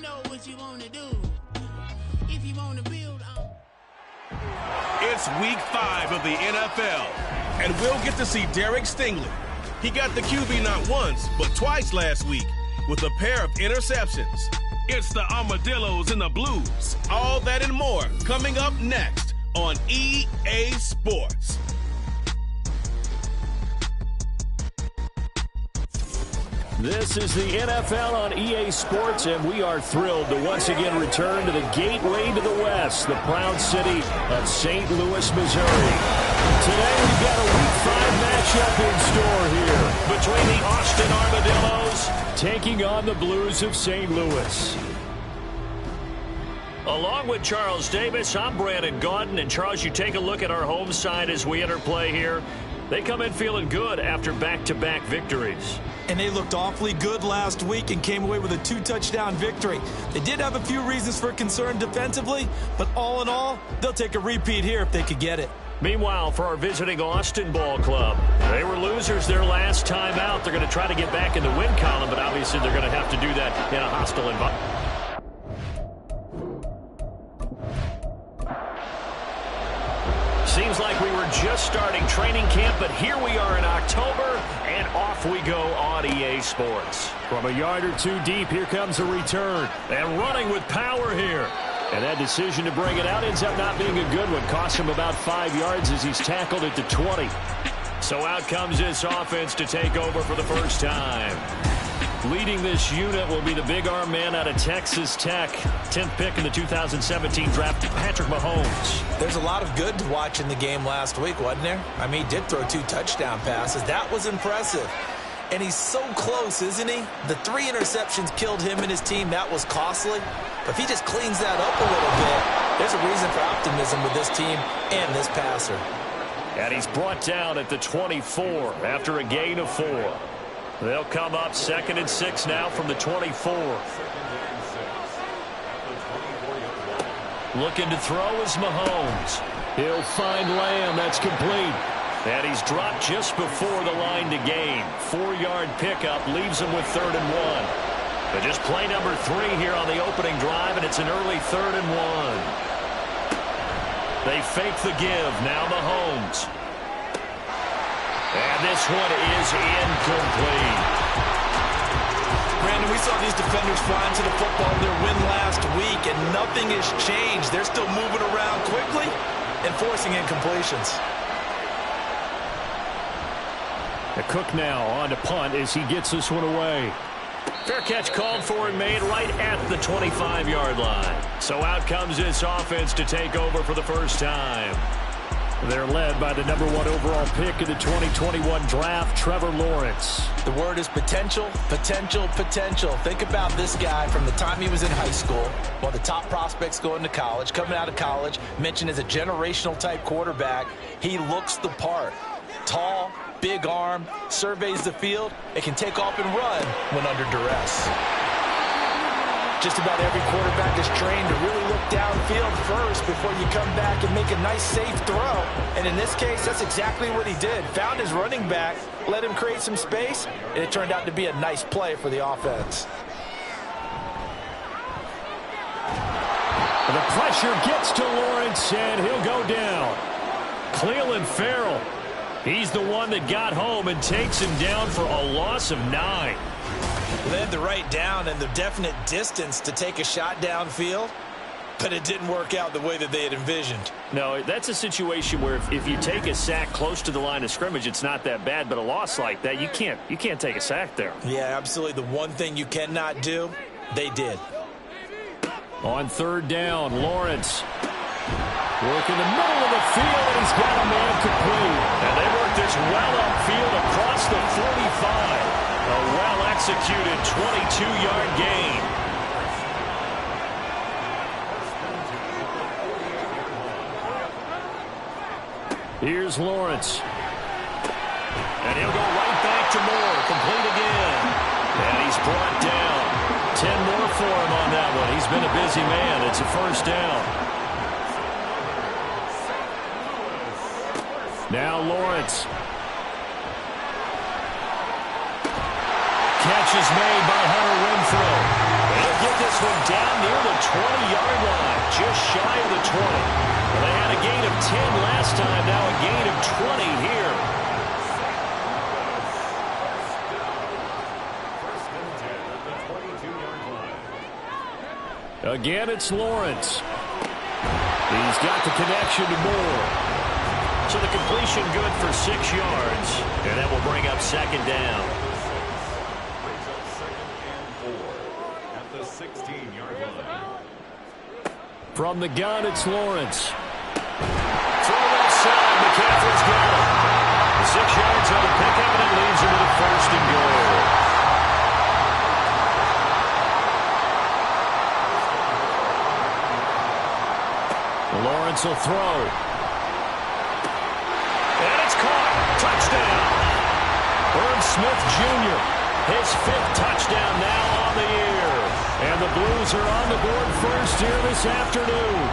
know what you want to do. If you want to build on. It's week 5 of the NFL, and we'll get to see Derek Stingley. He got the QB not once, but twice last week with a pair of interceptions. It's the Armadillos and the Blues. All that and more coming up next on EA Sports. This is the NFL on EA Sports, and we are thrilled to once again return to the gateway to the West, the proud city of St. Louis, Missouri. Today we've got a Week 5 matchup in store here between the Austin Armadillos taking on the Blues of St. Louis. Along with Charles Davis, I'm Brandon Gaudin, and Charles, you take a look at our home side as we enter play here. They come in feeling good after back-to-back victories. And they looked awfully good last week and came away with a 2-touchdown victory. They did have a few reasons for concern defensively, but all in all, they'll take a repeat here if they could get it. Meanwhile, for our visiting Austin ball club, they were losers their last time out. They're going to try to get back in the win column, but obviously they're going to have to do that in a hostile environment. Seems like we were just starting training camp, but here we are in October, and off we go on EA Sports. From a yard or two deep, here comes a return. And running with power here. And that decision to bring it out ends up not being a good one. Costs him about 5 yards as he's tackled at the 20. So out comes this offense to take over for the first time. Leading this unit will be the big arm man out of Texas Tech. 10th pick in the 2017 draft, Patrick Mahomes. There's a lot of good to watch in the game last week, wasn't there? I mean, he did throw 2 touchdown passes. That was impressive. And he's so close, isn't he? The 3 interceptions killed him and his team. That was costly. But if he just cleans that up a little bit, there's a reason for optimism with this team and this passer. And he's brought down at the 24 after a gain of 4. They'll come up 2nd and 6 now from the 24. Looking to throw is Mahomes. He'll find Lamb. That's complete. And he's dropped just before the line to gain. 4-yard pickup leaves him with 3rd and 1. But just play number 3 here on the opening drive, and it's an early 3rd and 1. They fake the give. Now Mahomes. And this one is incomplete. Brandon, we saw these defenders flying to the football in their win last week, and nothing has changed. They're still moving around quickly and forcing incompletions. The Cook now on to punt as he gets this one away. Fair catch called for and made right at the 25-yard line. So out comes this offense to take over for the first time. They're led by the number 1 overall pick in the 2021 draft, Trevor Lawrence. The word is potential, potential, potential. Think about this guy from the time he was in high school, one of the top prospects going to college, coming out of college, mentioned as a generational type quarterback. He looks the part. Tall, big arm, surveys the field, and can take off and run when under duress. Just about every quarterback is trained to really look downfield first before you come back and make a nice, safe throw. And in this case, that's exactly what he did. Found his running back, let him create some space, and it turned out to be a nice play for the offense. The pressure gets to Lawrence, and he'll go down. Clelin Ferrell, he's the one that got home and takes him down for a loss of 9. They had the right down and the definite distance to take a shot downfield, but it didn't work out the way that they had envisioned. No, that's a situation where if you take a sack close to the line of scrimmage, it's not that bad, but a loss like that, you can't take a sack there. Yeah, absolutely. The one thing you cannot do, they did. On 3rd down, Lawrence working the middle of the field, and he's got a man complete. And they work this well upfield across the 45. A well-executed 22-yard gain. Here's Lawrence. And he'll go right back to Moore. Complete again. And he's brought down. 10 more for him on that one. He's been a busy man. It's a 1st down. Now Lawrence. Catch is made by Hunter Renfrow. He'll get this one down 20-yard line, just shy of the 20. Well, they had a gain of 10 last time, now a gain of 20 here. Again, it's Lawrence. He's got the connection to Moore. So the completion good for 6 yards. And that will bring up second down. At the 16-yard line. From the gun, it's Lawrence. Throw left side. McCaffrey's got it. 6 yards on the pickup, and it leads him to the first and goal. Lawrence will throw. And it's caught. Touchdown. Herb Smith Jr. His 5th touchdown now on the year. And the Blues are on the board first here this afternoon.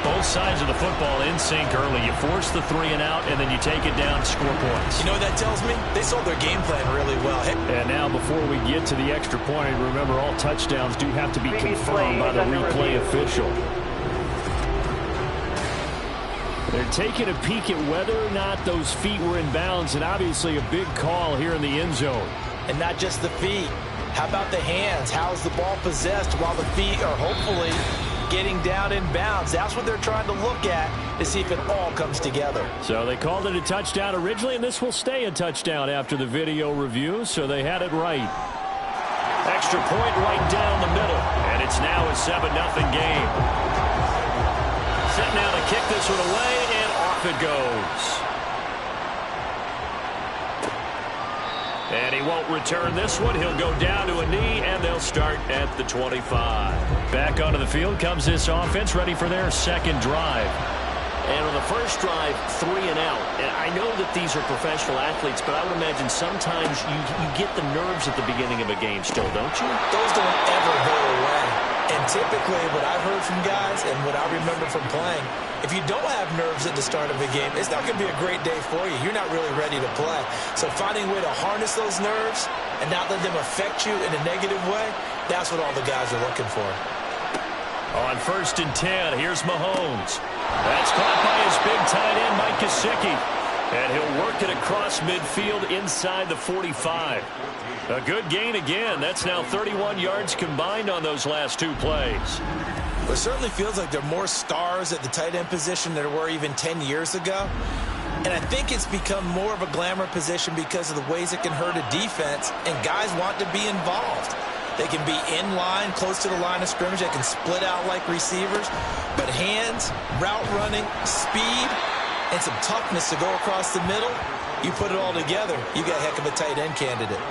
Both sides of the football in sync early. You force the 3 and out, and then you take it down to score points. You know what that tells me? They sold their game plan really well. And now before we get to the extra point, remember all touchdowns do have to be confirmed by the replay official. They're taking a peek at whether or not those feet were in bounds, and obviously a big call here in the end zone. And not just the feet. How about the hands? How is the ball possessed while the feet are hopefully getting down in bounds? That's what they're trying to look at to see if it all comes together. So they called it a touchdown originally, and this will stay a touchdown after the video review, so they had it right. Extra point right down the middle, and it's now a 7-0 game. Set now to kick this one away, and off it goes. And he won't return this one. He'll go down to a knee, and they'll start at the 25. Back onto the field comes this offense, ready for their second drive. And on the first drive, 3 and out. And I know that these are professional athletes, but I would imagine sometimes you get the nerves at the beginning of a game still, don't you? Those don't ever go away. And typically, what I've heard from guys and what I remember from playing, if you don't have nerves at the start of a game, it's not going to be a great day for you. You're not really ready to play. So finding a way to harness those nerves and not let them affect you in a negative way, that's what all the guys are looking for. On 1st and 10, here's Mahomes. That's caught by his big tight end, Mike Gesicki. And he'll work it across midfield inside the 45. A good gain again. That's now 31 yards combined on those last 2 plays. Well, it certainly feels like there are more stars at the tight end position than there were even 10 years ago. And I think it's become more of a glamour position because of the ways it can hurt a defense, and guys want to be involved. They can be in line, close to the line of scrimmage. They can split out like receivers. But hands, route running, speed, and some toughness to go across the middle, you put it all together, you got a heck of a tight end candidate.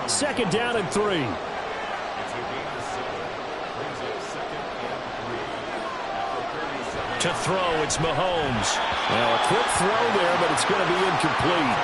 2nd down and 3. To throw, it's Mahomes. Well, a quick throw there, but it's going to be incomplete.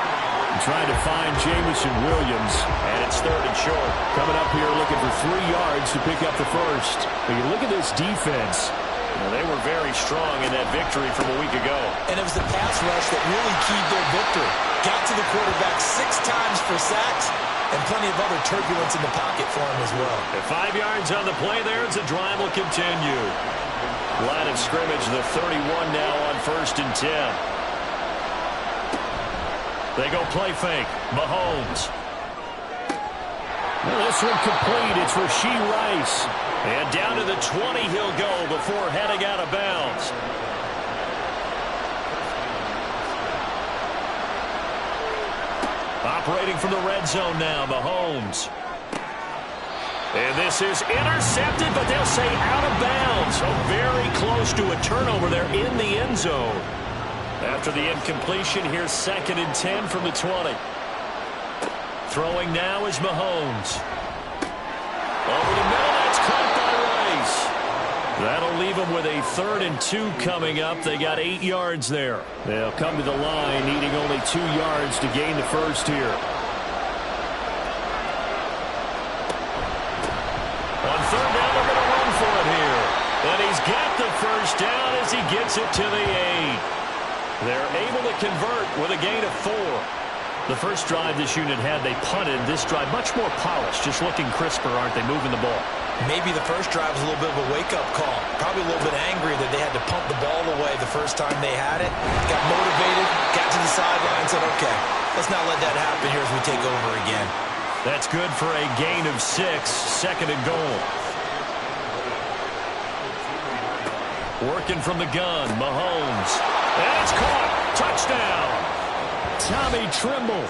Trying to find Jameson Williams, and it's 3rd and short. Coming up here looking for 3 yards to pick up the first. But you look at this defense. Well, they were very strong in that victory from a week ago. And it was the pass rush that really keyed their victory. Got to the quarterback 6 times for sacks, and plenty of other turbulence in the pocket for him as well. At 5 yards on the play there, as the drive will continue. Line of scrimmage, the 31 now on 1st and 10. They go play fake. Mahomes. Well, this one complete. It's Rashee Rice. And down to the 20 he'll go before heading out of bounds. Operating from the red zone now, Mahomes. And this is intercepted, but they'll say out of bounds. So very close to a turnover there in the end zone. After the incompletion, here's 2nd and 10 from the 20. Throwing now is Mahomes. Over the middle, that's caught by Rice. That'll leave them with a 3rd and 2 coming up. They got 8 yards there. They'll come to the line, needing only 2 yards to gain the first here. On 3rd down, they're going to run for it here. And he's got the first down as he gets it to the 8. They're able to convert with a gain of 4. The first drive this unit had, they punted. This drive, much more polished, just looking crisper, aren't they, moving the ball? Maybe the first drive was a little bit of a wake-up call. Probably a little bit angry that they had to pump the ball away the first time they had it. Got motivated, got to the sideline, and said, okay, let's not let that happen here as we take over again. That's good for a gain of 6, 2nd and goal. Working from the gun, Mahomes. And it's caught. Touchdown. Tommy Trimble.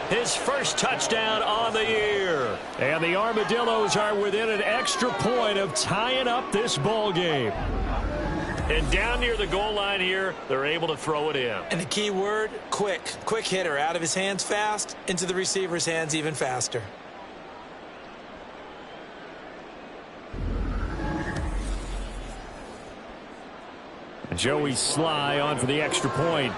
His first touchdown on the year. And the Armadillos are within an extra point of tying up this ball game. And down near the goal line here, they're able to throw it in. And the key word, quick. Quick hitter. Out of his hands fast, into the receiver's hands even faster. Joey Sly on for the extra point.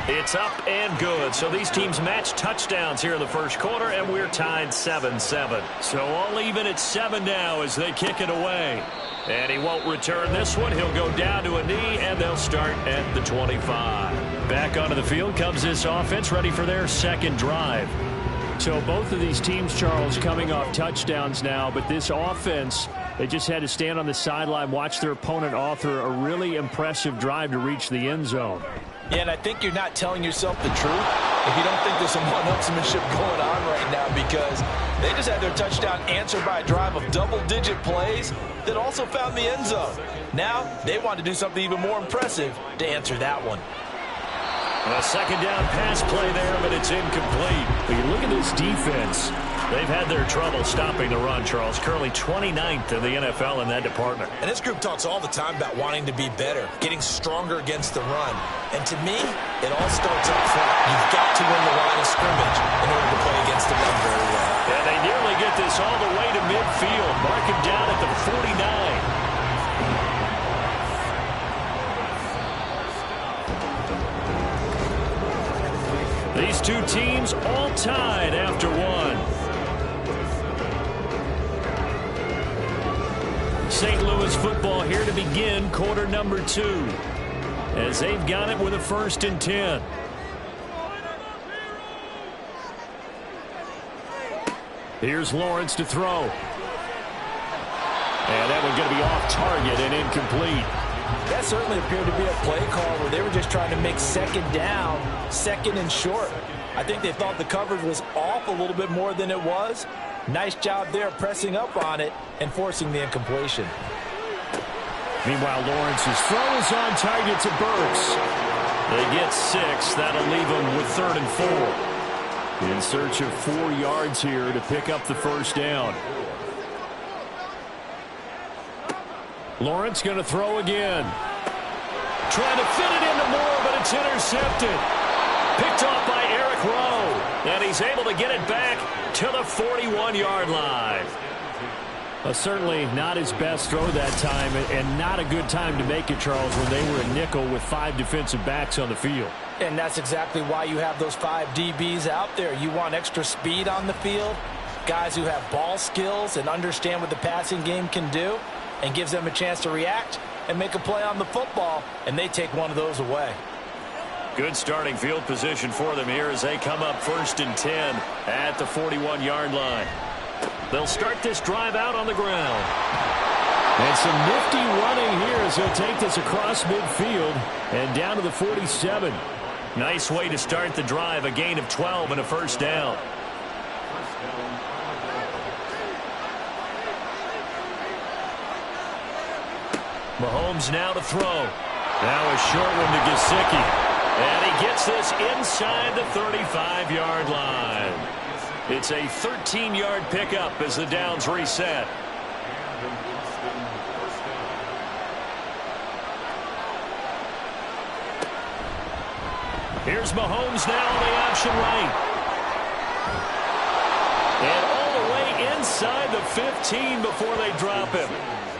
It's up and good. So these teams match touchdowns here in the first quarter, and we're tied 7-7. So all even at 7 now as they kick it away. And he won't return this one. He'll go down to a knee, and they'll start at the 25. Back onto the field comes this offense, ready for their second drive. So both of these teams, Charles, coming off touchdowns now, but this offense, they just had to stand on the sideline, watch their opponent author a really impressive drive to reach the end zone. Yeah, and I think you're not telling yourself the truth if you don't think there's some one-upsmanship going on right now, because they just had their touchdown answered by a drive of double-digit plays that also found the end zone. Now they want to do something even more impressive to answer that one. A second down pass play there, but it's incomplete. But you look at this defense. They've had their trouble stopping the run, Charles. Currently 29th in the NFL in that department. And this group talks all the time about wanting to be better, getting stronger against the run. And to me, it all starts up front. You've got to win the line of scrimmage in order to play against the run very well. And they nearly get this all the way to midfield. Mark him down at the 49. These two teams all tied after one. St. Louis football here to begin quarter number 2 as they've got it with a 1st and 10. Here's Lawrence to throw. And that one's going to be off target and incomplete. That certainly appeared to be a play call where they were just trying to make second down, 2nd and short. I think they thought the coverage was off a little bit more than it was. Nice job there pressing up on it and forcing the incompletion. Meanwhile, Lawrence's throw is on target to Burks. They get 6. That'll leave them with 3rd and 4. In search of 4 yards here to pick up the first down. Lawrence going to throw again. Trying to fit it into Moore, but it's intercepted. Picked off by Eric Rowe. And he's able to get it back to the 41-yard line. Certainly not his best throw that time, and not a good time to make it, Charles, when they were a nickel with 5 defensive backs on the field. And that's exactly why you have those 5 DBs out there. You want extra speed on the field, guys who have ball skills and understand what the passing game can do, and gives them a chance to react and make a play on the football, and they take one of those away. Good starting field position for them here as they come up 1st and 10 at the 41-yard line. They'll start this drive out on the ground. And some nifty running here as he'll take this across midfield and down to the 47. Nice way to start the drive, a gain of 12 and a first down. Mahomes now to throw. Now a short one to Gesicki. And he gets this inside the 35-yard line. It's a 13-yard pickup as the downs reset. Here's Mahomes now on the option right. And all the way inside the 15 before they drop him.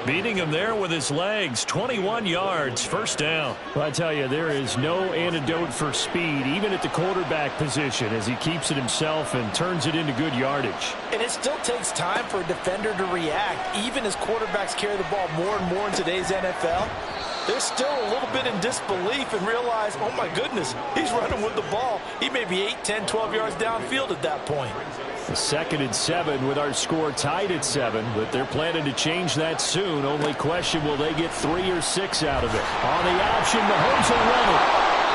Beating him there with his legs, 21 yards, first down. Well, I tell you, there is no antidote for speed, even at the quarterback position, as he keeps it himself and turns it into good yardage. And it still takes time for a defender to react, even as quarterbacks carry the ball more and more in today's NFL. They're still a little bit in disbelief and realize, oh my goodness, he's running with the ball. He may be 8, 10, 12 yards downfield at that point. 2nd and 7 with our score tied at 7, but they're planning to change that soon. Only question, will they get 3 or 6 out of it? On the option, Mahomes will run it.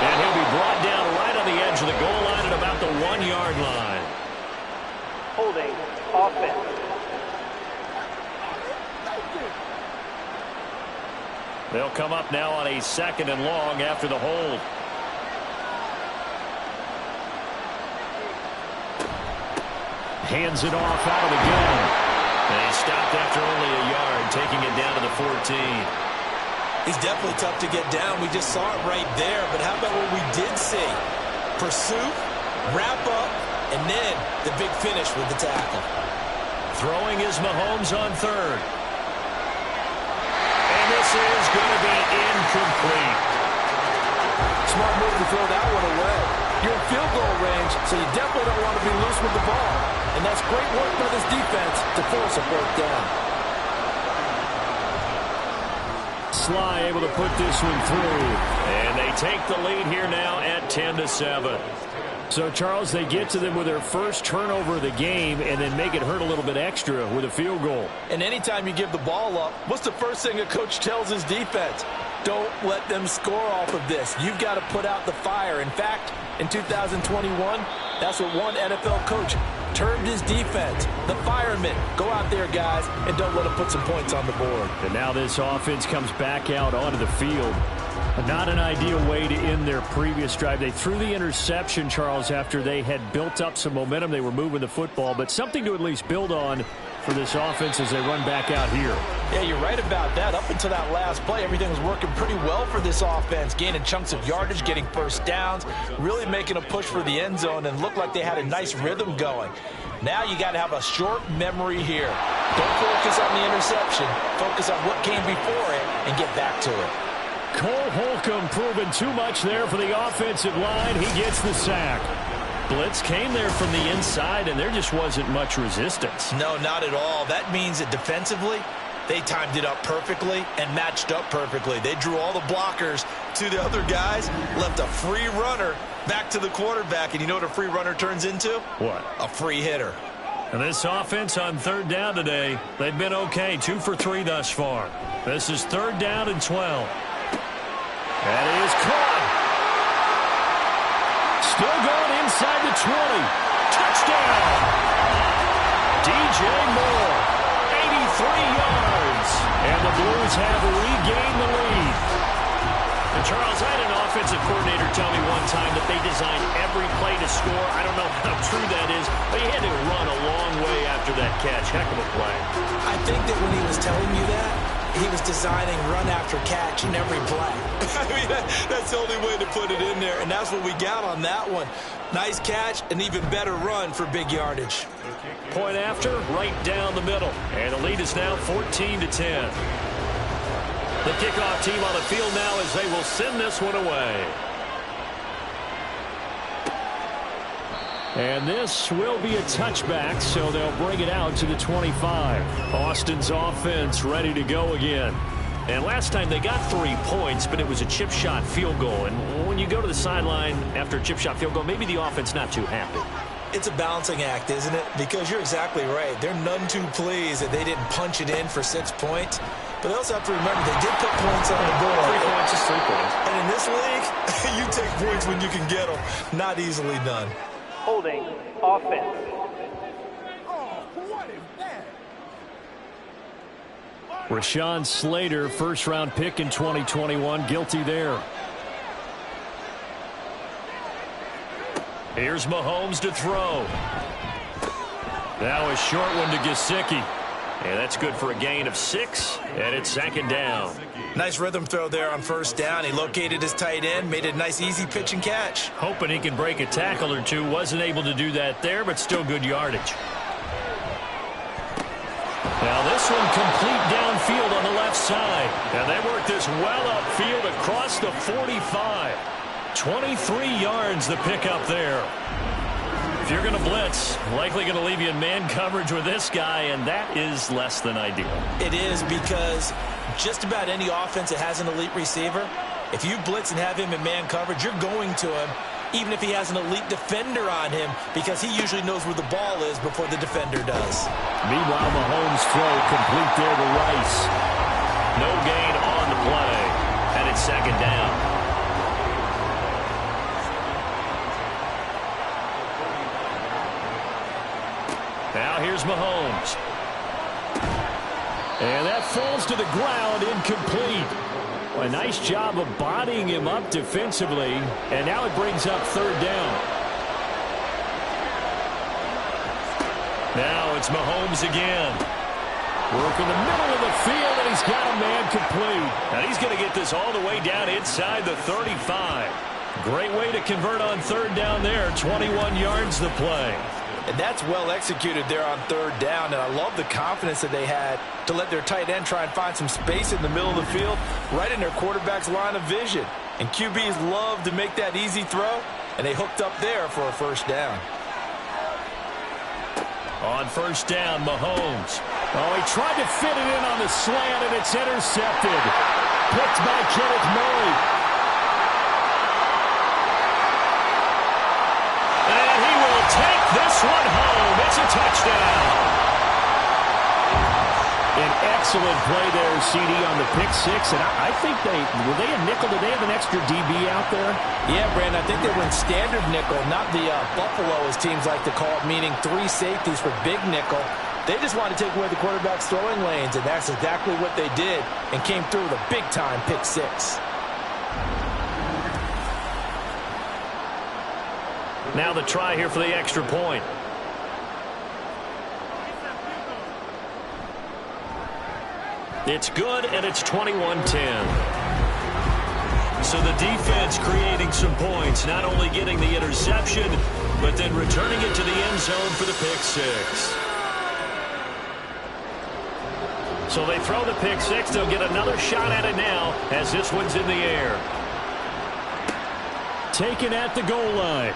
And he'll be brought down right on the edge of the goal line at about the 1-yard line. Holding offense. They'll come up now on a 2nd and long after the hold. Hands it off out of the game. And he stopped after only a yard, taking it down to the 14. He's definitely tough to get down. We just saw it right there. But how about what we did see? Pursuit, wrap up, and then the big finish with the tackle. Throwing is Mahomes on 3rd. And this is going to be incomplete. Smart move to throw that one away. You're in field goal range, so you definitely don't want to be loose with the ball. And that's great work by this defense to force a 4th down. Sly able to put this one through. And they take the lead here now at 10-7. So, Charles, they get to them with their first turnover of the game and then make it hurt a little bit extra with a field goal. And anytime you give the ball up, what's the first thing a coach tells his defense? Don't let them score off of this. You've got to put out the fire. In fact, in 2021, that's what one NFL coach termed his defense. The firemen. Go out there, guys, and don't let them put some points on the board. And now this offense comes back out onto the field. Not an ideal way to end their previous drive. They threw the interception, Charles, after they had built up some momentum. They were moving the football, but something to at least build on for this offense as they run back out here. Yeah, you're right about that. Up until that last play, everything was working pretty well for this offense, gaining chunks of yardage, getting first downs, really making a push for the end zone, and looked like they had a nice rhythm going. Now you got to have a short memory here. Don't focus on the interception. Focus on what came before it and get back to it. Cole Holcomb proving too much there for the offensive line. He gets the sack. Blitz came there from the inside, and there just wasn't much resistance. No, not at all. That means that defensively, they timed it up perfectly and matched up perfectly. They drew all the blockers to the other guys, left a free runner back to the quarterback. And you know what a free runner turns into? What? A free hitter. And this offense on 3rd down today, they've been okay. 2 for 3 thus far. This is 3rd down and 12. That is caught. Still going inside the 20. Touchdown. DJ Moore, 83 yards. And the Blues have regained the lead. And Charles, I had an offensive coordinator tell me one time that they designed every play to score. I don't know how true that is, but he had to run a long way after that catch. Heck of a play. I think that when he was telling you that, he was designing run after catch in every play. I mean, that's the only way to put it in there, and that's what we got on that one. Nice catch, an even better run for big yardage. Point after, right down the middle. And the lead is now 14-10. The kickoff team on the field now as they will send this one away. And this will be a touchback, so they'll bring it out to the 25. Austin's offense ready to go again. And last time they got 3 points, but it was a chip shot field goal. And when you go to the sideline after a chip shot field goal, maybe the offense not too happy. It's a balancing act, isn't it? Because you're exactly right. They're none too pleased that they didn't punch it in for 6 points. But they also have to remember they did put points on the board. 3 points is 3 points. And in this league, you take points when you can get them. Not easily done. Holding offense. Rashawn Slater, first-round pick in 2021, guilty there. Here's Mahomes to throw. Now a short one to Gesicki. And that's good for a gain of 6, and it's 2nd down. Nice rhythm throw there on 1st down. He located his tight end, made a nice easy pitch and catch. Hoping he can break a tackle or two. Wasn't able to do that there, but still good yardage. Now this one complete downfield on the left side. And they work this well upfield across the 45. 23 yards the pickup there. If you're going to blitz, likely going to leave you in man coverage with this guy, and that is less than ideal. It is, because just about any offense that has an elite receiver, if you blitz and have him in man coverage, you're going to him, even if he has an elite defender on him, because he usually knows where the ball is before the defender does. Meanwhile, Mahomes' throw complete there to Rice. No gain on the play, and it's second down. Now here's Mahomes. And that falls to the ground, incomplete. A nice job of bodying him up defensively. And now it brings up third down. Now it's Mahomes again. Working the middle of the field, and he's got a man complete. And he's going to get this all the way down inside the 35. Great way to convert on third down there. 21 yards the play. And that's well executed there on third down. And I love the confidence that they had to let their tight end try and find some space in the middle of the field, right in their quarterback's line of vision. And QBs love to make that easy throw, and they hooked up there for a first down. On first down, Mahomes. Oh, he tried to fit it in on the slant, and it's intercepted. Picked by Kenneth Murray. And he will take this one home. It's a touchdown. An excellent play there, CD, on the pick six. And I think were they a nickel? Did they have an extra DB out there? Yeah, Brandon, I think they were in standard nickel, not the Buffalo, as teams like to call it, meaning 3 safeties for big nickel. They just wanted to take away the quarterback's throwing lanes, and that's exactly what they did, and came through with a big-time pick six. Now the try here for the extra point. It's good, and it's 21-10. So the defense creating some points, not only getting the interception, but then returning it to the end zone for the pick six. So they throw the pick six. They'll get another shot at it now as this one's in the air. Taken at the goal line.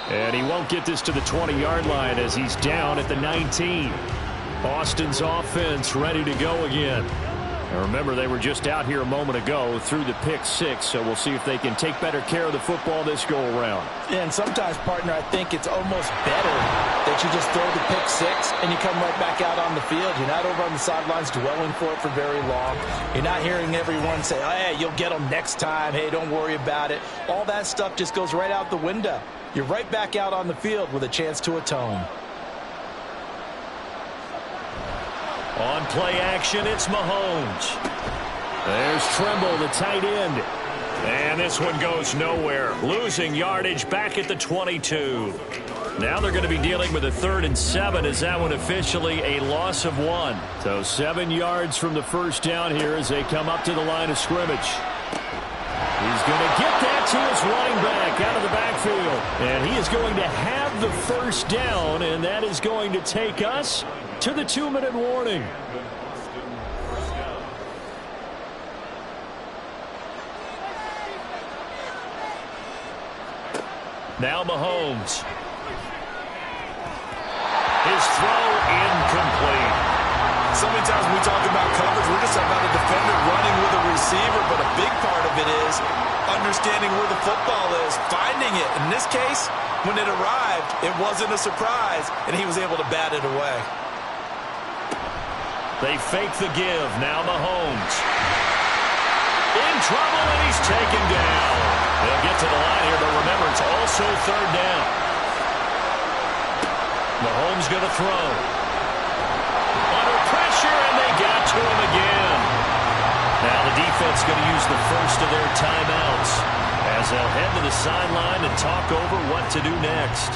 And he won't get this to the 20-yard line as he's down at the 19. Austin's offense ready to go again. And remember, they were just out here a moment ago through the pick six, so we'll see if they can take better care of the football this go-around. Yeah, and sometimes, partner, I think it's almost better that you just throw the pick six and you come right back out on the field. You're not over on the sidelines dwelling for it for very long. You're not hearing everyone say, oh, hey, you'll get them next time. Hey, don't worry about it. All that stuff just goes right out the window. You're right back out on the field with a chance to atone. On play action, it's Mahomes. There's Trimble, the tight end. And this one goes nowhere. Losing yardage back at the 22. Now they're going to be dealing with a 3rd and 7 as that one officially a loss of 1. So 7 yards from the first down here as they come up to the line of scrimmage. He's going to get that to his running back out of the backfield. And he is going to have the first down, and that is going to take us to the 2-minute warning. Now Mahomes. His throw incomplete. So many times when we talk about coverage, we're just talking about a defender running with a receiver, but a big part of it is understanding where the football is, finding it. In this case, when it arrived, it wasn't a surprise, and he was able to bat it away. They fake the give. Now Mahomes. In trouble, and he's taken down. They'll get to the line here, but remember, it's also 3rd down. Mahomes going to throw. Under pressure, and they got to him again. Now the defense going to use the first of their timeouts as they'll head to the sideline and talk over what to do next.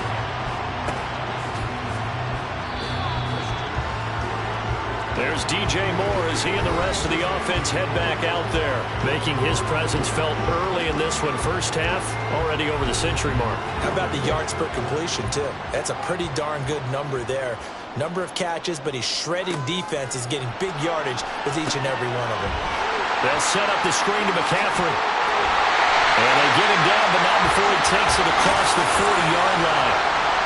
There's DJ Moore as he and the rest of the offense head back out there, making his presence felt early in this one. First half, already over the century mark. How about the yards per completion, too? That's a pretty darn good number there. Number of catches, but he's shredding defense, is getting big yardage with each and every one of them. They'll set up the screen to McCaffrey. And they get him down, but not before he takes it across the 40-yard line.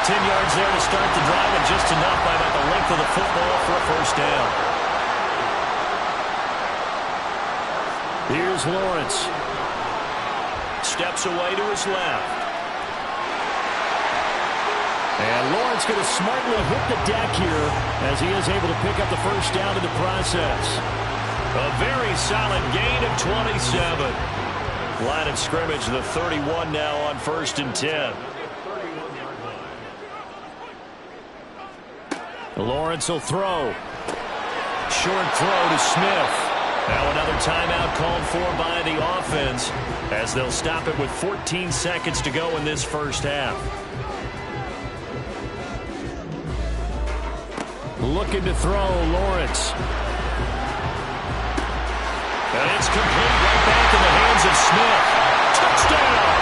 10 yards there to start the drive, and just enough by about the length of the football for a first down. Here's Lawrence. Steps away to his left. And Lawrence going to smartly hit the deck here as he is able to pick up the first down in the process. A very solid gain of 27. Line of scrimmage, the 31 now on 1st and 10. Lawrence will throw. Short throw to Smith. Now another timeout called for by the offense as they'll stop it with 14 seconds to go in this first half. Looking to throw, Lawrence. And it's complete right back in the hands of Smith. Touchdown!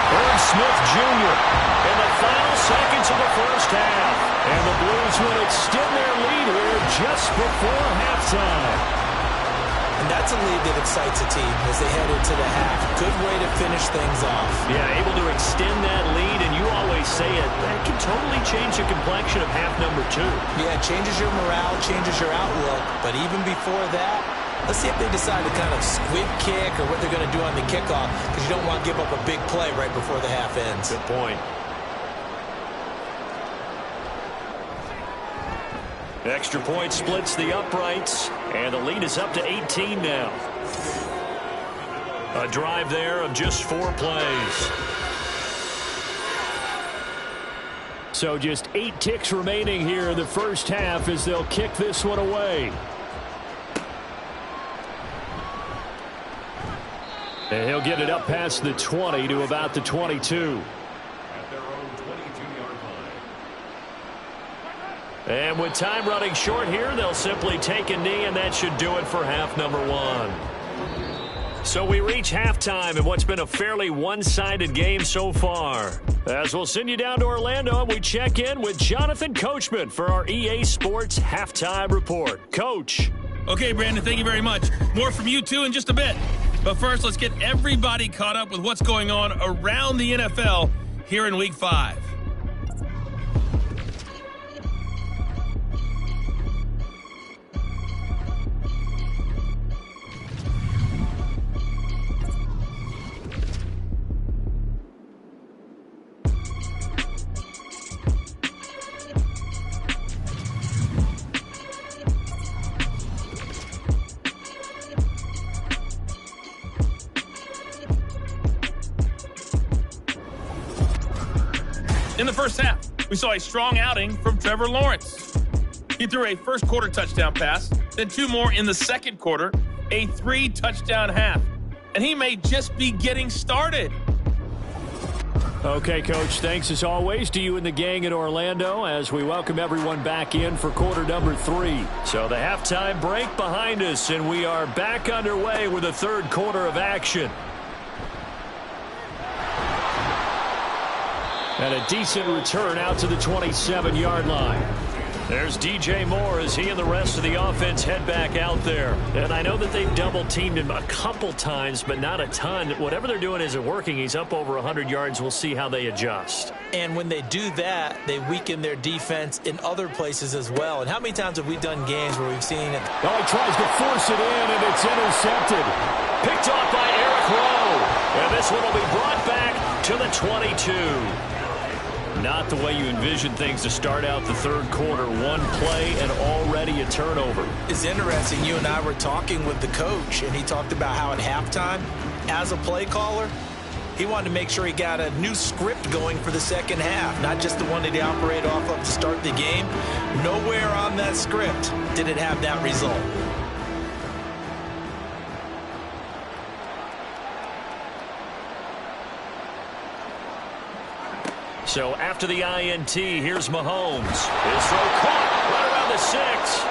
Irv Smith Jr. in the final seconds of the first half. And the Blues will extend their lead here just before halftime. And that's a lead that excites a team as they head into the half. Good way to finish things off. Yeah, able to extend that lead, and you always say it, that can totally change the complexion of half number 2. Yeah, it changes your morale, changes your outlook. But even before that, let's see if they decide to kind of squib kick or what they're going to do on the kickoff, because you don't want to give up a big play right before the half ends. Good point. Extra point splits the uprights, and the lead is up to 18 now. A drive there of just 4 plays. So just 8 ticks remaining here in the first half as they'll kick this one away. And he'll get it up past the 20 to about the 22. And with time running short here, they'll simply take a knee, and that should do it for half number 1. So we reach halftime in what's been a fairly one-sided game so far. As we'll send you down to Orlando, and we check in with Jonathan Coachman for our EA Sports Halftime Report. Coach. Okay, Brandon, thank you very much. More from you, too, in just a bit. But first, let's get everybody caught up with what's going on around the NFL here in Week 5. In the first half, we saw a strong outing from Trevor Lawrence. He threw a first-quarter touchdown pass, then 2 more in the second quarter, a 3-touchdown half. And he may just be getting started. Okay, Coach, thanks as always to you and the gang in Orlando as we welcome everyone back in for quarter number 3. So the halftime break behind us, and we are back underway with the third quarter of action. And a decent return out to the 27-yard line. There's DJ Moore as he and the rest of the offense head back out there. And I know that they've double-teamed him a couple times, but not a ton. Whatever they're doing isn't working. He's up over 100 yards. We'll see how they adjust. And when they do that, they weaken their defense in other places as well. And how many times have we done games where we've seen it? Oh, he tries to force it in, and it's intercepted. Picked off by Eric Rowe. And this one will be brought back to the 22. Not the way you envision things to start out the third quarter. One play and already a turnover. It's interesting. You and I were talking with the coach, and he talked about how at halftime, as a play caller, he wanted to make sure he got a new script going for the second half, not just the one that he operated off of to start the game. Nowhere on that script did it have that result. So after the INT, here's Mahomes. His throw caught right around the 6.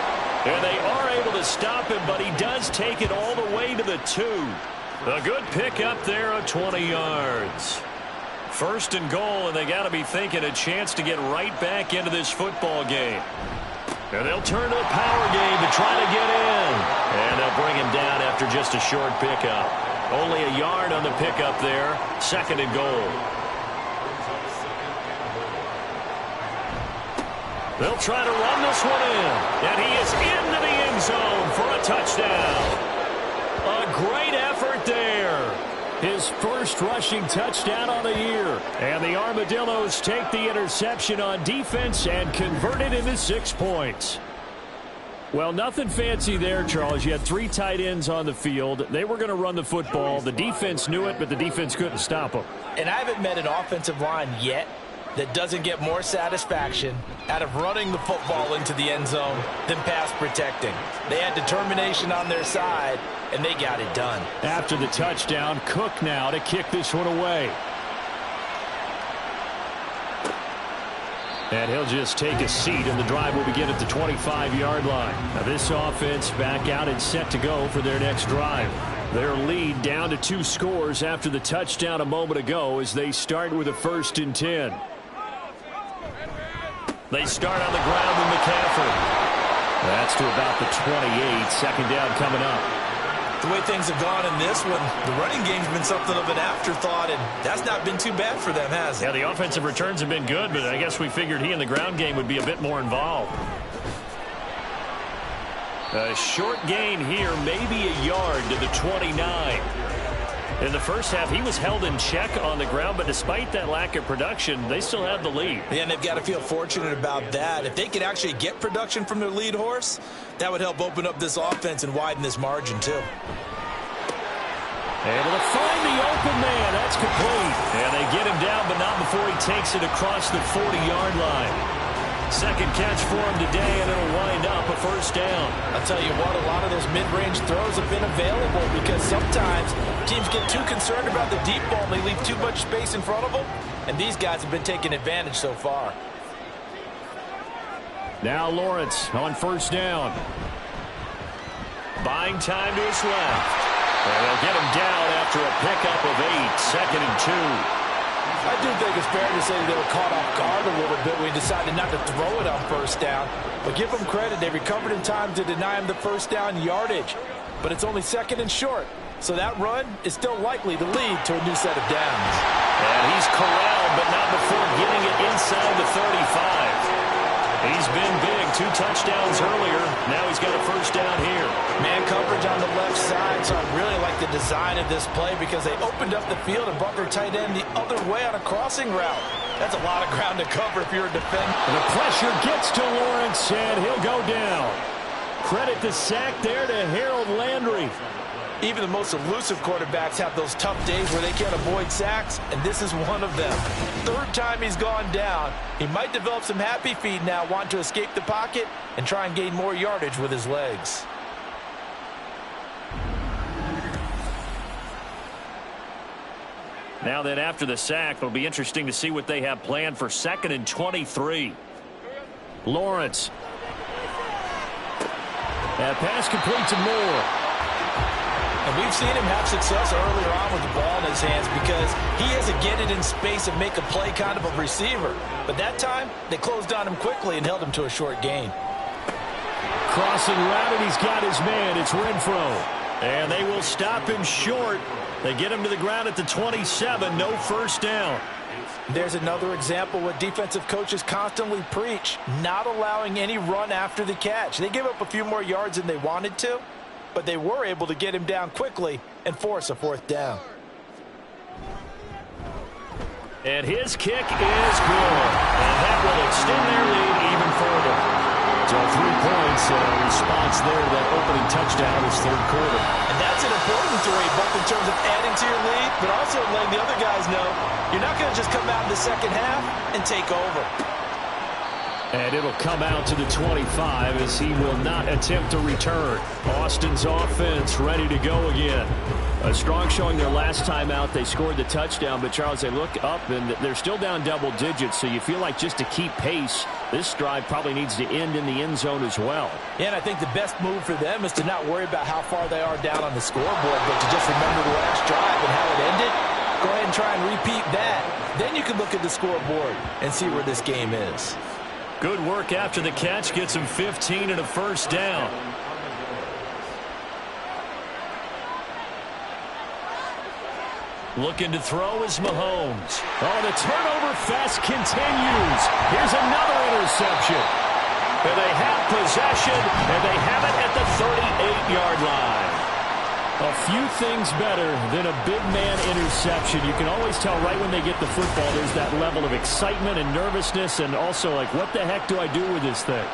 And they are able to stop him, but he does take it all the way to the 2. A good pick up there of 20 yards. First and goal, and they got to be thinking a chance to get right back into this football game. And they'll turn to the power game to try to get in. And they'll bring him down after just a short pickup. Only a yard on the pickup there. Second and goal. They'll try to run this one in. And he is into the end zone for a touchdown. A great effort there. His first rushing touchdown on the year. And the Armadillos take the interception on defense and convert it into 6 points. Well, nothing fancy there, Charles. You had 3 tight ends on the field. They were going to run the football. The defense knew it, but the defense couldn't stop them. And I haven't met an offensive line yet that doesn't get more satisfaction out of running the football into the end zone than pass protecting. They had determination on their side, and they got it done. After the touchdown, Cook now to kick this one away. And he'll just take a seat, and the drive will begin at the 25-yard line. Now this offense back out and set to go for their next drive. Their lead down to 2 scores after the touchdown a moment ago as they start with a 1st and 10. They start on the ground with McCaffrey. That's to about the 28. Second down coming up. The way things have gone in this one, the running game's been something of an afterthought, and that's not been too bad for them, has it? Yeah, the offensive returns have been good, but I guess we figured he in the ground game would be a bit more involved. A short gain here, maybe a yard to the 29. In the first half, he was held in check on the ground, but despite that lack of production, they still have the lead. Yeah, and they've got to feel fortunate about that. If they could actually get production from their lead horse, that would help open up this offense and widen this margin, too. Able to find the open man. That's complete. And they get him down, but not before he takes it across the 40-yard line. Second catch for him today, and it'll wind up a 1st down. I'll tell you what, a lot of those mid-range throws have been available because sometimes teams get too concerned about the deep ball and they leave too much space in front of them, and these guys have been taking advantage so far. Now Lawrence on 1st down. Buying time to his left. And they'll get him down after a pickup of 8. Second and 2. I do think it's fair to say they were caught off guard a little bit when we decided not to throw it on 1st down. But give them credit. They recovered in time to deny him the 1st down yardage. But it's only 2nd and short. So that run is still likely to lead to a new set of downs. And he's corralled, but not before getting it inside the 35. He's been big. 2 touchdowns earlier. Now he's got a 1st down here. Man coverage on the left side, so I really like the design of this play because they opened up the field and brought their tight end the other way on a crossing route. That's a lot of ground to cover if you're a defender. And the pressure gets to Lawrence, and he'll go down. Credit the sack there to Harold Landry. Even the most elusive quarterbacks have those tough days where they can't avoid sacks, and this is one of them. 3rd time he's gone down. He might develop some happy feet now, wanting to escape the pocket and try and gain more yardage with his legs. Now then, after the sack, it'll be interesting to see what they have planned for 2nd and 23. Lawrence. That pass complete to Moore. And we've seen him have success earlier on with the ball in his hands because he has to get it in space and make a play kind of a receiver. But that time, they closed on him quickly and held him to a short gain. Crossing route, and he's got his man. It's Renfro. And they will stop him short. They get him to the ground at the 27. No 1st down. There's another example what defensive coaches constantly preach, not allowing any run after the catch. They give up a few more yards than they wanted to, but they were able to get him down quickly and force a 4th down. And his kick is good. And that will extend their lead even further. So 3 points response there to that opening touchdown is 3rd quarter. And that's an important 3, both in terms of adding to your lead, but also letting the other guys know you're not going to just come out in the 2nd half and take over. And it'll come out to the 25 as he will not attempt to return. Austin's offense ready to go again. A strong showing their last time out. They scored the touchdown, but Charles, they look up and they're still down double digits, so you feel like just to keep pace, this drive probably needs to end in the end zone as well. Yeah, and I think the best move for them is to not worry about how far they are down on the scoreboard, but to just remember the last drive and how it ended. Go ahead and try and repeat that. Then you can look at the scoreboard and see where this game is. Good work after the catch. Gets him 15 and a first down. Looking to throw is Mahomes. Oh, the turnover fest continues. Here's another interception. And they have possession, and they have it at the 38-yard line. A few things better than a big man interception. You can always tell right when they get the football, there's that level of excitement and nervousness, and also like, what the heck do I do with this thing?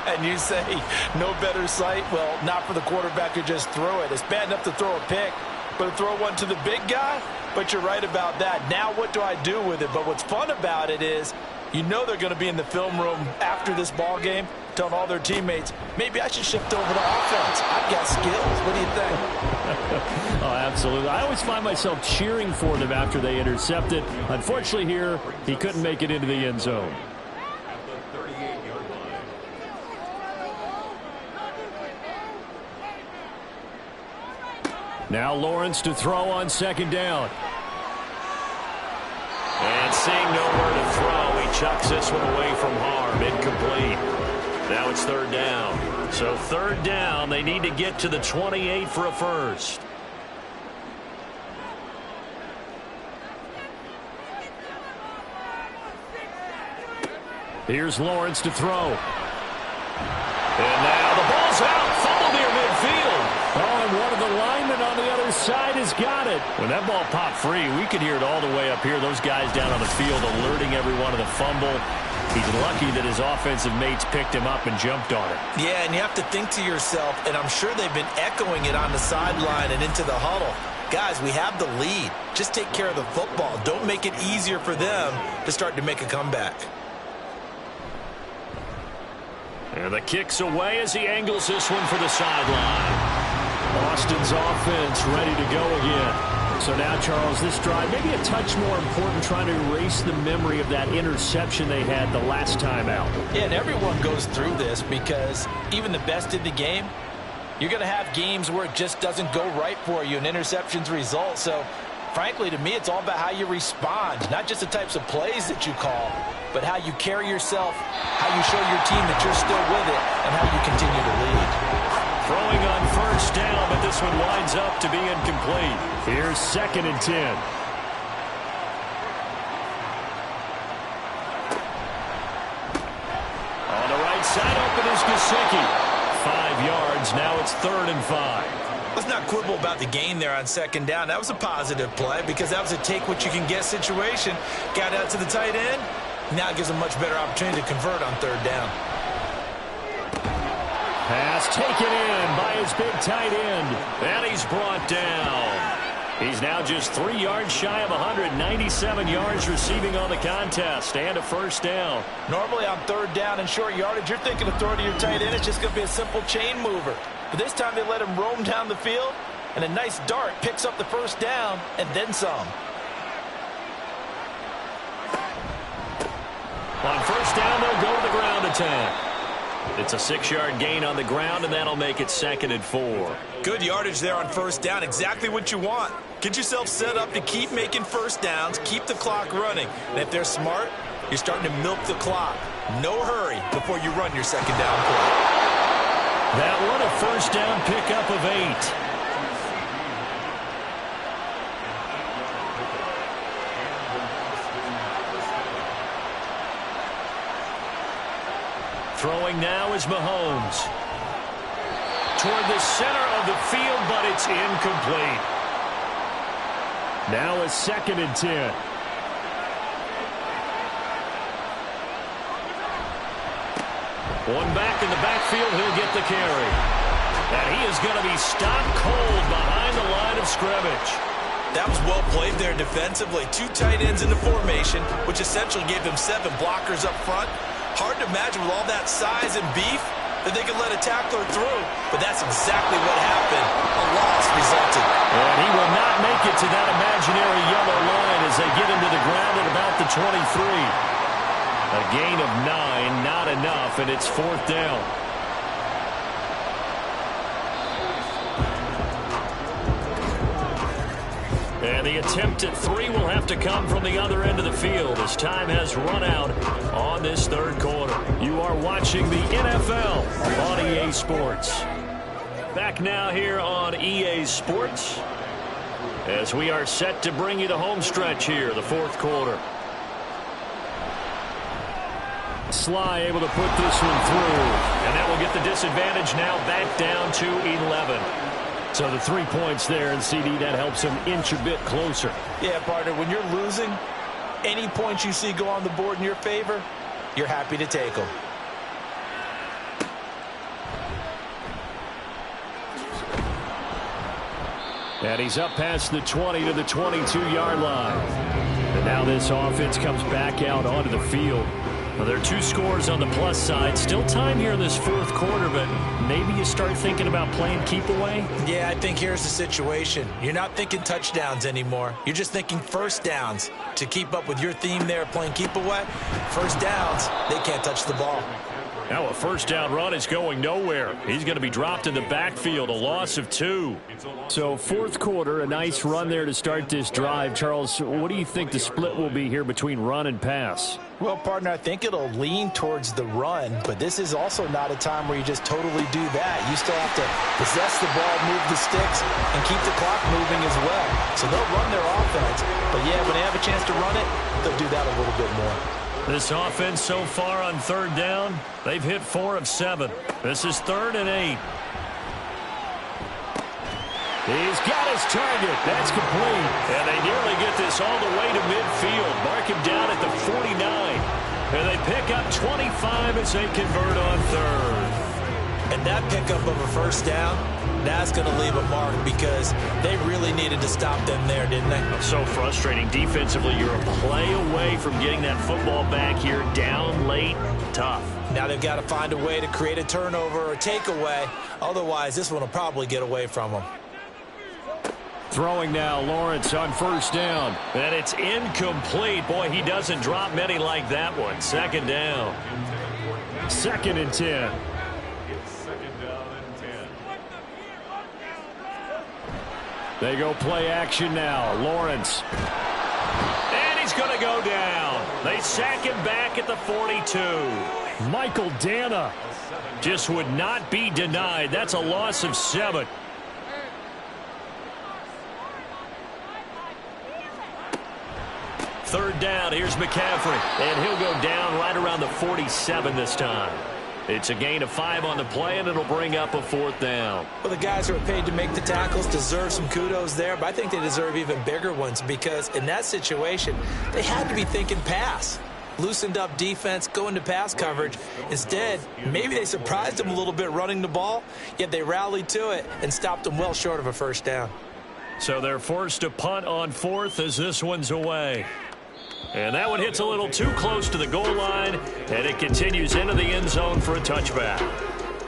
And you say, no better sight? Well, not for the quarterback to just throw it. It's bad enough to throw a pick, but to throw one to the big guy? But you're right about that. Now what do I do with it? But what's fun about it is, you know they're going to be in the film room after this ball game, telling all their teammates, maybe I should shift over to offense. I've got skills. What do you think? Oh, absolutely. I always find myself cheering for them after they intercept it. Unfortunately here, he couldn't make it into the end zone. At the 38-yard line. Now Lawrence to throw on second down. And seeing nowhere to throw, he chucks this one away from harm. Incomplete. Now it's third down. So third down, they need to get to the 28 for a first. Here's Lawrence to throw. And now the ball's out. Fumble near midfield. Oh, and one of the linemen on the other side has got it. When that ball popped free, we could hear it all the way up here. Those guys down on the field alerting everyone of the fumble. He's lucky that his offensive mates picked him up and jumped on it. Yeah, and you have to think to yourself, and I'm sure they've been echoing it on the sideline and into the huddle. Guys, we have the lead. Just take care of the football. Don't make it easier for them to start to make a comeback. And the kick's away as he angles this one for the sideline. Austin's offense ready to go again. So now, Charles, this drive maybe a touch more important, trying to erase the memory of that interception they had the last time out. Yeah, and everyone goes through this because even the best in the game, you're going to have games where it just doesn't go right for you and interceptions result. So, frankly, to me, it's all about how you respond, not just the types of plays that you call, but how you carry yourself, how you show your team that you're still with it, and how you continue to lead. Throwing on first down, but this one winds up to be incomplete. Here's 2nd and 10. On the right side, open is Gesicki. 5 yards, now it's 3rd and 5. Let's not quibble about the gain there on 2nd down. That was a positive play because that was a take-what-you-can-get situation. Got out to the tight end. Now it gives a much better opportunity to convert on 3rd down. Pass taken in by his big tight end. And he's brought down. He's now just 3 yards shy of 197 yards receiving on the contest and a first down. Normally on 3rd down and short yardage, you're thinking of throwing to your tight end. It's just going to be a simple chain mover. But this time they let him roam down the field, and a nice dart picks up the first down and then some. On first down, they'll go to the ground attack. It's a 6-yard gain on the ground, and that'll make it 2nd and 4. Good yardage there on first down. Exactly what you want. Get yourself set up to keep making first downs, keep the clock running. And if they're smart, you're starting to milk the clock. No hurry before you run your 2nd down play. That one a first down pickup of 8. Throwing now is Mahomes. Toward the center of the field, but it's incomplete. Now a 2nd and 10. One back in the backfield, he'll get the carry. And he is going to be stopped cold behind the line of scrimmage. That was well played there defensively. 2 tight ends in the formation, which essentially gave them 7 blockers up front. Hard to imagine with all that size and beef that they could let a tackler through. But that's exactly what happened. A loss resulted. And he will not make it to that imaginary yellow line as they get him to the ground at about the 23. A gain of 9, not enough, and it's 4th down. And the attempt at 3 will have to come from the other end of the field as time has run out on this 3rd quarter. You are watching the NFL on EA Sports. Back now here on EA Sports as we are set to bring you the home stretch here, the 4th quarter. Sly able to put this one through, and that will get the disadvantage now back down to 11. So the 3 points there, and CD, that helps him inch a bit closer. Yeah, partner, when you're losing, any points you see go on the board in your favor, you're happy to take them. And he's up past the 20 to the 22-yard line. And now this offense comes back out onto the field. Well, there are 2 scores on the plus side. Still time here in this 4th quarter, but maybe you start thinking about playing keep away? Yeah, I think here's the situation. You're not thinking touchdowns anymore. You're just thinking first downs. To keep up with your theme there, playing keep away, first downs, they can't touch the ball. Now a first down run is going nowhere. He's going to be dropped in the backfield, a loss of 2. So 4th quarter, a nice run there to start this drive. Charles, what do you think the split will be here between run and pass? Well, partner, I think it'll lean towards the run, but this is also not a time where you just totally do that. You still have to possess the ball, move the sticks, and keep the clock moving as well. So they'll run their offense, but yeah, when they have a chance to run it, they'll do that a little bit more. This offense so far on 3rd down, they've hit 4 of 7. This is 3rd and 8. He's got his target. That's complete. And they nearly get this all the way to midfield. Mark him down at the 49. And they pick up 25 as they convert on 3rd. And that pickup of a first down, that's going to leave a mark because they really needed to stop them there, didn't they? So frustrating. Defensively, you're a play away from getting that football back here. Down late, tough. Now they've got to find a way to create a turnover or takeaway. Otherwise, this one will probably get away from them. Throwing now, Lawrence on first down. And it's incomplete. Boy, he doesn't drop many like that one. 2nd down. 2nd and 10. They go play action now. Lawrence. And he's going to go down. They sack him back at the 42. Michael Dana just would not be denied. That's a loss of 7. Third down. Here's McCaffrey. And he'll go down right around the 47 this time. It's a gain of 5 on the play, and it'll bring up a 4th down. Well, the guys who are paid to make the tackles deserve some kudos there, but I think they deserve even bigger ones because in that situation, they had to be thinking pass. Loosened up defense, go into pass coverage. Instead, maybe they surprised them a little bit running the ball, yet they rallied to it and stopped them well short of a first down. So they're forced to punt on 4th as this one's away. And that one hits a little too close to the goal line, and it continues into the end zone for a touchback.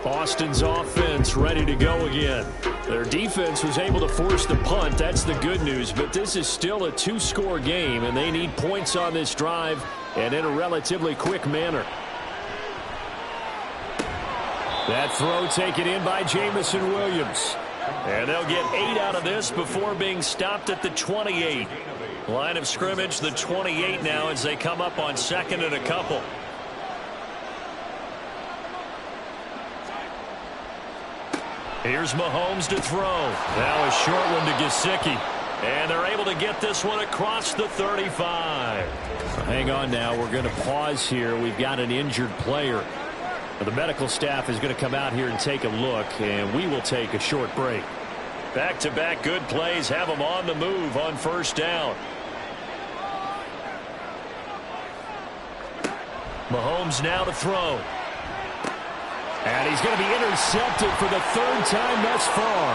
Austin's offense ready to go again. Their defense was able to force the punt. That's the good news, but this is still a 2-score game, and they need points on this drive and in a relatively quick manner. That throw taken in by Jamison Williams. And they'll get 8 out of this before being stopped at the 28. Line of scrimmage, the 28 now as they come up on 2nd and a couple. Here's Mahomes to throw. Now a short one to Gesicki. And they're able to get this one across the 35. Hang on now. We're going to pause here. We've got an injured player. The medical staff is going to come out here and take a look, and we will take a short break. Back-to-back good plays have them on the move on first down. Mahomes now to throw. And he's going to be intercepted for the 3rd time thus far.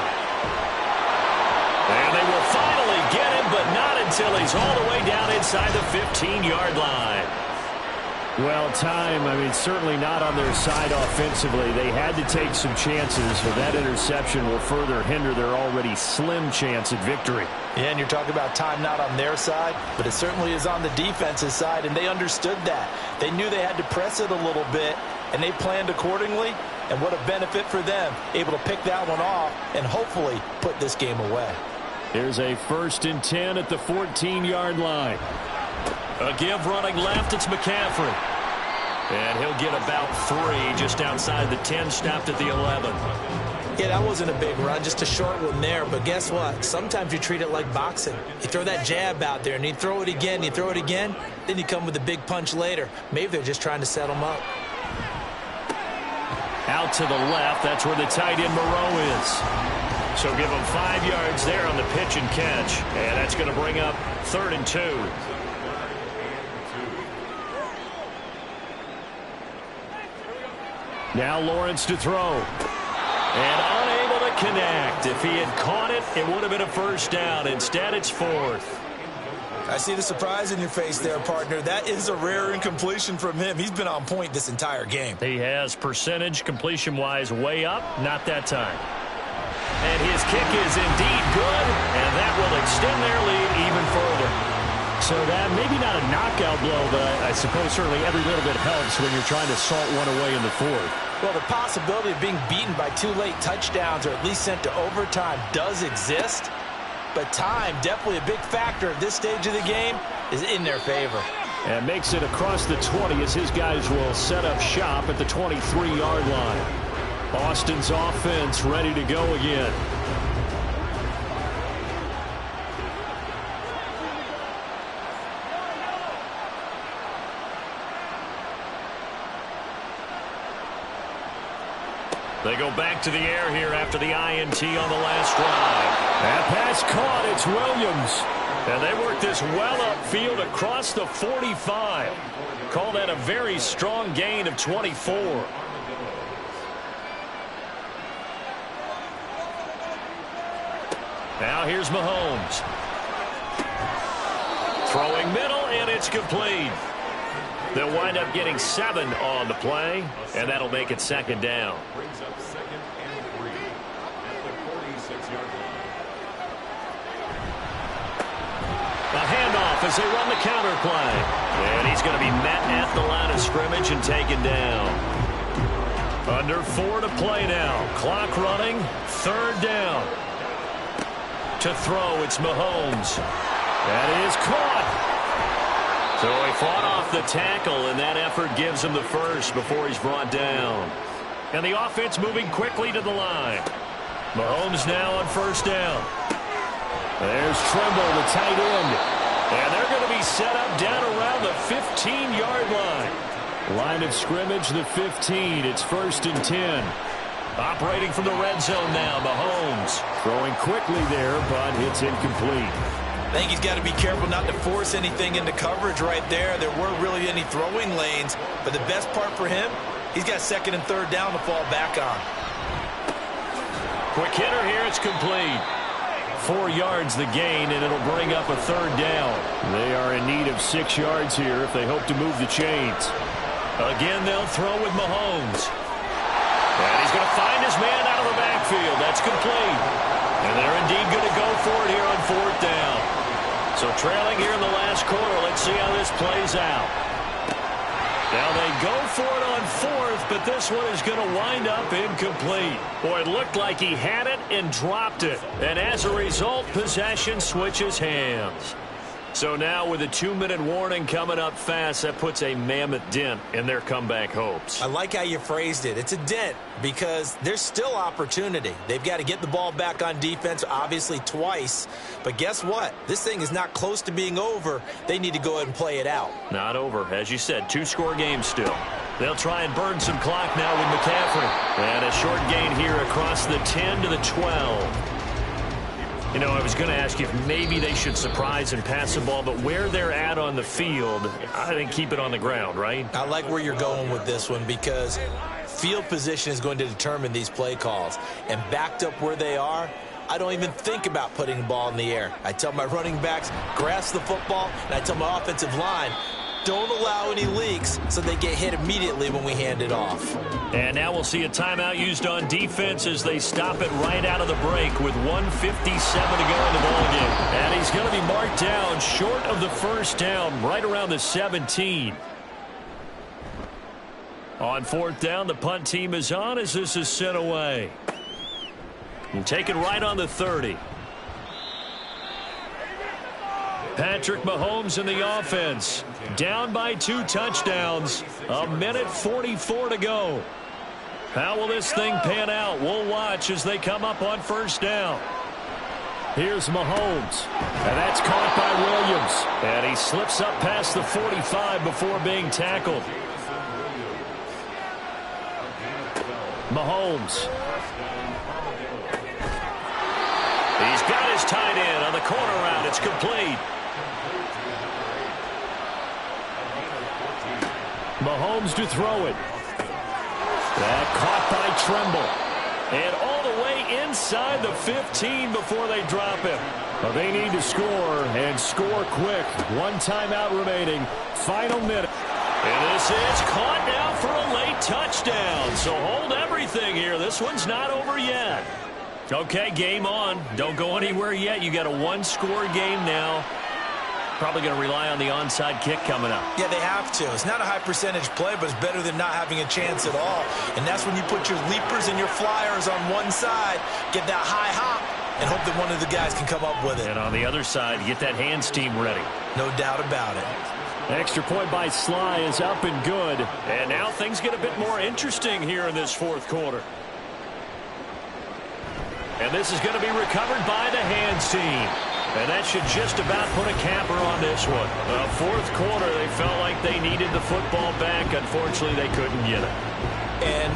And they will finally get him, but not until he's all the way down inside the 15-yard line. Well, time, certainly not on their side offensively. They had to take some chances, so that interception will further hinder their already slim chance at victory. Yeah, and you're talking about time not on their side, but it certainly is on the defense's side, and they understood that. They knew they had to press it a little bit, and they planned accordingly, and what a benefit for them, able to pick that one off and hopefully put this game away. Here's a 1st and 10 at the 14-yard line. A give running left, it's McCaffrey. And he'll get about 3 just outside the 10, stopped at the 11. Yeah, that wasn't a big run, just a short one there. But guess what? Sometimes you treat it like boxing. You throw that jab out there, and you throw it again, you throw it again, then you come with a big punch later. Maybe they're just trying to set them up. Out to the left, that's where the tight end Moreau is. So give him 5 yards there on the pitch and catch. And that's going to bring up 3rd and 2. Now Lawrence to throw. And unable to connect. If he had caught it, it would have been a 1st down. Instead, it's 4th. I see the surprise in your face there, partner. That is a rare incompletion from him. He's been on point this entire game. He has percentage completion-wise way up. Not that time. And his kick is indeed good, and that will extend their lead even further. So that maybe not a knockout blow, but I suppose certainly every little bit helps when you're trying to salt one away in the 4th. Well, the possibility of being beaten by 2 late touchdowns or at least sent to overtime does exist. But time, definitely a big factor at this stage of the game, is in their favor. And makes it across the 20 as his guys will set up shop at the 23-yard line. Austin's offense ready to go again. They go back to the air here after the INT on the last drive. That pass caught. It's Williams. And they work this well upfield across the 45. Call that a very strong gain of 24. Now here's Mahomes. Throwing middle, and it's complete. They'll wind up getting 7 on the play, and that'll make it 2nd down. Brings up 2nd and 3 at the 46-yard line. A handoff as they run the counter play. And he's going to be met at the line of scrimmage and taken down. Under 4 to play now. Clock running. 3rd down. To throw, it's Mahomes. That is caught. So he fought off the tackle, and that effort gives him the 1st before he's brought down. And the offense moving quickly to the line. Mahomes now on 1st down. There's Trimble, the tight end. And they're going to be set up down around the 15-yard line. Line of scrimmage, the 15. It's 1st and 10. Operating from the red zone now, Mahomes. Throwing quickly there, but it's incomplete. I think he's got to be careful not to force anything into coverage right there. There weren't really any throwing lanes, but the best part for him, he's got 2nd and 3rd down to fall back on. Quick hitter here, it's complete. 4 yards the gain, and it'll bring up a 3rd down. They are in need of 6 yards here if they hope to move the chains. Again, they'll throw with Mahomes. And he's going to find his man out of the backfield. That's complete. And they're indeed going to go for it here on 4th down. So trailing here in the last quarter. Let's see how this plays out. Now they go for it on 4th, but this one is going to wind up incomplete. Boy, it looked like he had it and dropped it. And as a result, possession switches hands. So now with a 2-minute warning coming up fast, that puts a mammoth dent in their comeback hopes. I like how you phrased it. It's a dent because there's still opportunity. They've got to get the ball back on defense, obviously twice. But guess what? This thing is not close to being over. They need to go ahead and play it out. Not over. As you said, 2-score game still. They'll try and burn some clock now with McCaffrey. And a short gain here across the 10 to the 12. You know, I was going to ask you if maybe they should surprise and pass the ball, but where they're at on the field, I think keep it on the ground, right? I like where you're going with this one because field position is going to determine these play calls. And backed up where they are, I don't even think about putting the ball in the air. I tell my running backs, grasp the football, and I tell my offensive line, Don't allow any leaks so they get hit immediately when we hand it off. And now we'll see a timeout used on defense as they stop it right out of the break with 1:57 to go in the ballgame. And he's going to be marked down short of the first down, right around the 17. On fourth down, the punt team is on as this is sent away. And take it right on the 30. Patrick Mahomes in the offense. Down by 2 touchdowns. 1:44 to go. How will this thing pan out? We'll watch as they come up on first down. Here's Mahomes. And that's caught by Williams. And he slips up past the 45 before being tackled. Mahomes. He's got his tight end on the corner route. It's complete. Mahomes to throw it. That caught by Tremble. And all the way inside the 15 before they drop him. Well, they need to score and score quick. 1 timeout remaining. Final minute. And this is caught now for a late touchdown. So hold everything here. This one's not over yet. Okay, game on. Don't go anywhere yet. You got a 1-score game now. Probably going to rely on the onside kick coming up. Yeah, they have to. It's not a high percentage play, but it's better than not having a chance at all. And that's when you put your leapers and your flyers on one side, get that high hop, and hope that one of the guys can come up with it. And on the other side, get that hands team ready. No doubt about it. Extra point by Sly is up and good. And now things get a bit more interesting here in this fourth quarter. And this is going to be recovered by the hands team. And that should just about put a capper on this one. Fourth quarter, they felt like they needed the football back. Unfortunately, they couldn't get it. And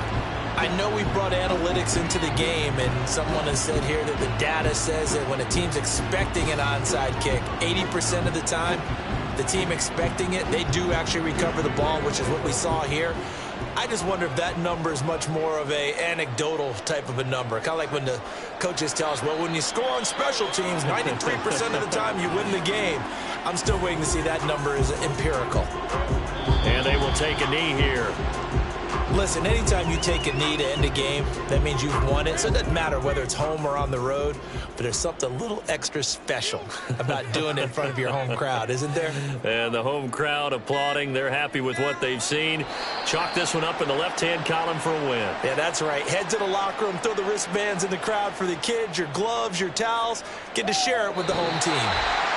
I know we brought analytics into the game, and someone has said here that the data says that when a team's expecting an onside kick, 80% of the time, the team expecting it, they do actually recover the ball, which is what we saw here. I just wonder if that number is much more of a anecdotal type of a number. Kind of like when the coaches tell us, well, when you score on special teams, 93% of the time you win the game. I'm still waiting to see that number is empirical. And they will take a knee here. Listen, anytime you take a knee to end a game, that means you've won it. So it doesn't matter whether it's home or on the road, but there's something a little extra special about doing it in front of your home crowd, isn't there? And the home crowd applauding. They're happy with what they've seen. Chalk this one up in the left-hand column for a win. Yeah, that's right. Head to the locker room, throw the wristbands in the crowd for the kids, your gloves, your towels. Get to share it with the home team.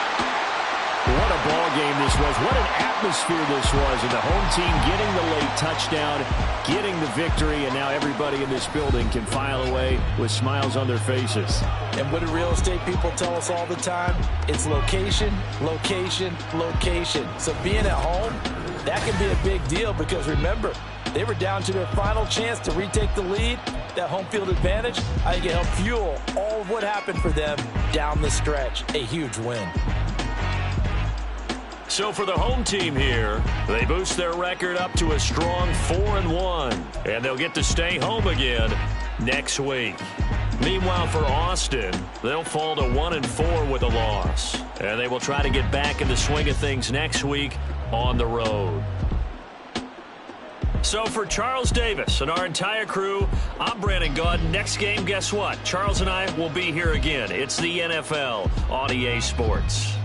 What a ball game this was. What an atmosphere this was. And the home team getting the late touchdown, getting the victory, and now everybody in this building can file away with smiles on their faces. And what do real estate people tell us all the time? It's location, location, location. So being at home, that can be a big deal because remember, they were down to their final chance to retake the lead. That home field advantage, I think it helped fuel all of what happened for them down the stretch. A huge win. So for the home team here, they boost their record up to a strong 4-1. And they'll get to stay home again next week. Meanwhile, for Austin, they'll fall to 1-4 with a loss. And they will try to get back in the swing of things next week on the road. So for Charles Davis and our entire crew, I'm Brandon Gaud. Next game, guess what? Charles and I will be here again. It's the NFL on EA Sports.